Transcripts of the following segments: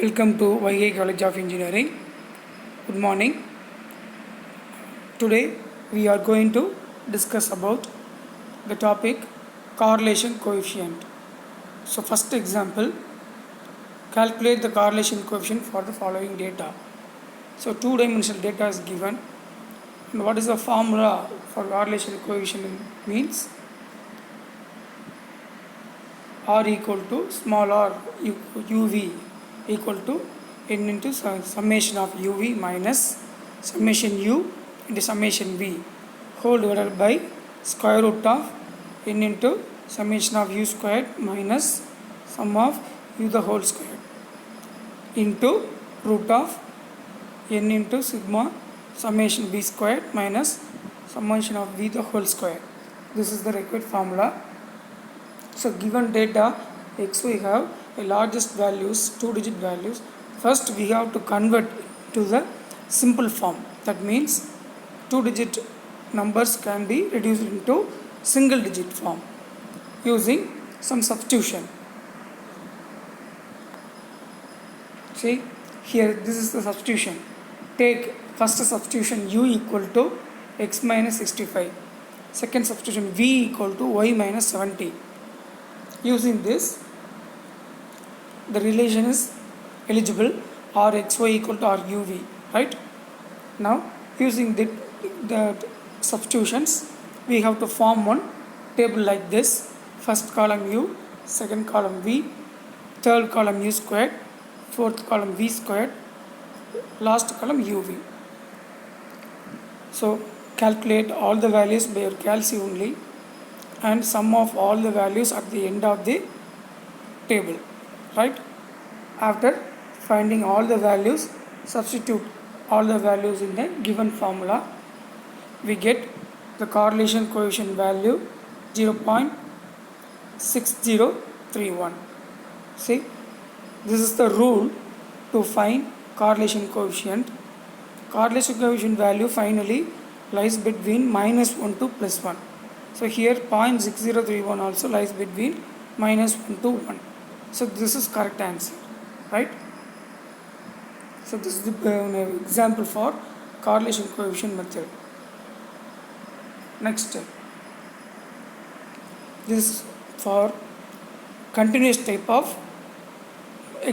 Welcome to YA College of Engineering. Good morning. Today we are going to discuss about the topic correlation coefficient. So first example, calculate the correlation coefficient for the following data. So two-dimensional data is given. And what is the formula for correlation coefficient means? R equal to small r uv equal to n into summation of uv minus summation u into summation v whole divided by square root of n into summation of u squared minus sum of u the whole square into root of n into sigma summation v squared minus summation of v the whole square. This is the required formula. So given data x we have a largest values, 2-digit values. First we have to convert to the simple form. That means 2-digit numbers can be reduced into single digit form using some substitution. See here, this is the substitution. Take first substitution u equal to x minus 65. Second substitution v equal to y minus 70. Using this, the relation is eligible, or xy equal to ruv, right? Now using the substitutions, we have to form one table like this. First column u, second column v, third column u squared, fourth column v squared, last column uv. So calculate all the values by your calc only and sum of all the values at the end of the table, right? After finding all the values, substitute all the values in the given formula. We get the correlation coefficient value 0.6031. See, this is the rule to find correlation coefficient. Correlation coefficient value finally lies between -1 to +1. So here 0.6031 also lies between -1 to 1. So this is correct answer, right? So this is the example for correlation coefficient method. Next, this is for continuous type of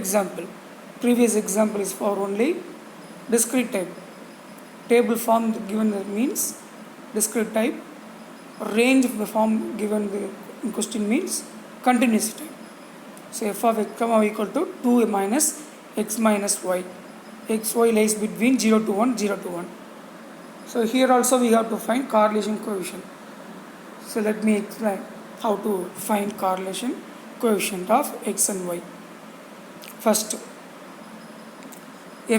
example. Previous example is for only discrete type. Table form given means discrete type. Range of the form given in question means continuous type. So f of x comma equal to 2 minus x minus y. xy lies between 0 to 1, 0 to 1. So here also we have to find correlation coefficient. So let me explain how to find correlation coefficient of x and y. First,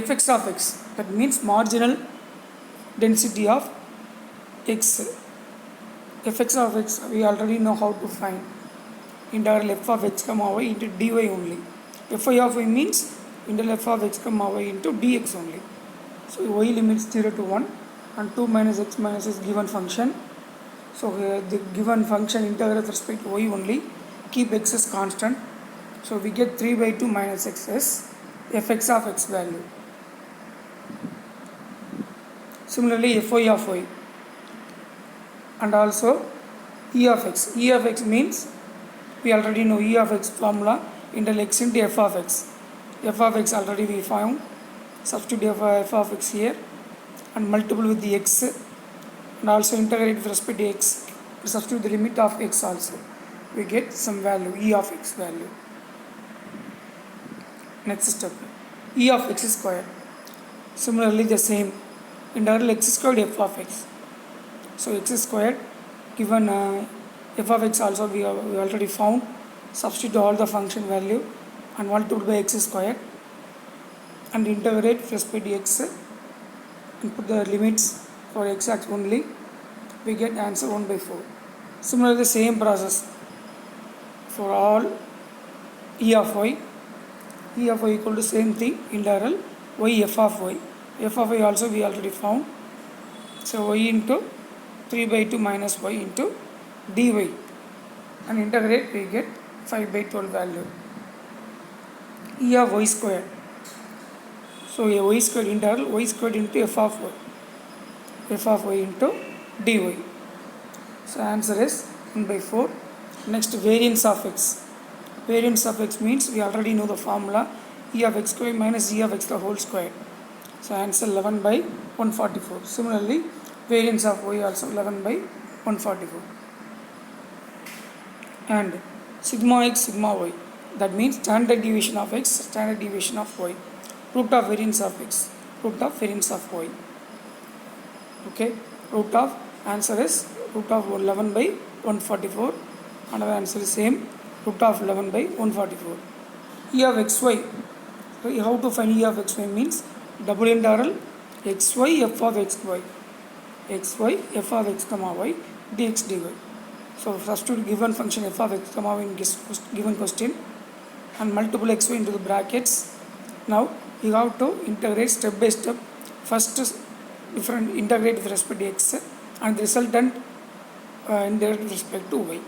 fx of x, that means marginal density of x. Fx of x we already know how to find. Integral f of x comma y into dy only. Fy of y means integral f of x comma y into dx only. So y limits 0 to 1 and 2 minus x minus is given function. So here the given function integral with respect to y only. Keep x as constant. So we get 3 by 2 minus x as fx of x value. Similarly fy of y. And also e of x. E of x means we already know e of x formula, integral x into f of x. F of x already we found. Substitute f of x here and multiple with the x and also integrate with respect to x. Substitute the limit of x also. We get some value, e of x value. Next step, e of x squared. Similarly the same, integral x squared f of x. So x squared given f of x also we already found. Substitute all the function value and multiplied by x squared and integrate with respect to x and put the limits for x axis only. We get answer 1 by 4. Similarly the same process for all e of y. E of y equal to same thing, integral y f of y. F of y also we already found. So y into 3 by 2 minus y into dy and integrate we get 5 by 12 value. E of y square. So a y squared integral y squared into f of y into dy. So answer is 1 by 4. Next, variance of x. Variance of x means we already know the formula e of x square minus e of x the whole square. So answer 11 by 144. Similarly, variance of y also 11 by 144. And sigma x, sigma y. That means standard deviation of x, standard deviation of y. Root of variance of x, root of variance of y. Okay, root of answer is root of 11 by 144. Another answer is same, root of 11 by 144. E of xy. How to find e of xy means double integral xy f of xy, xy f of x comma y dx dy. So substitute given function f of x comma y in given question and multiple xy into the brackets. Now you have to integrate step by step. First different integrate with respect to x and the resultant integrate with respect to y.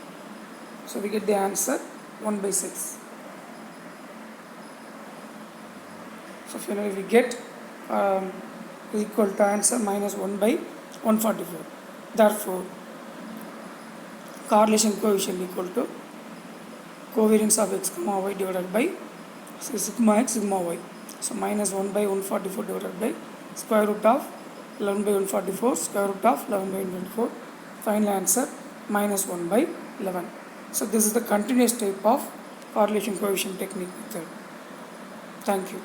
So we get the answer 1 by 6. So finally we get equal to answer minus 1 by 144. Therefore, correlation coefficient equal to covariance of x comma y divided by sigma x sigma y. So minus 1 by 144 divided by square root of 11 by 144 square root of 11 by 124. Final answer minus 1 by 11. So this is the continuous type of correlation coefficient technique method. Thank you.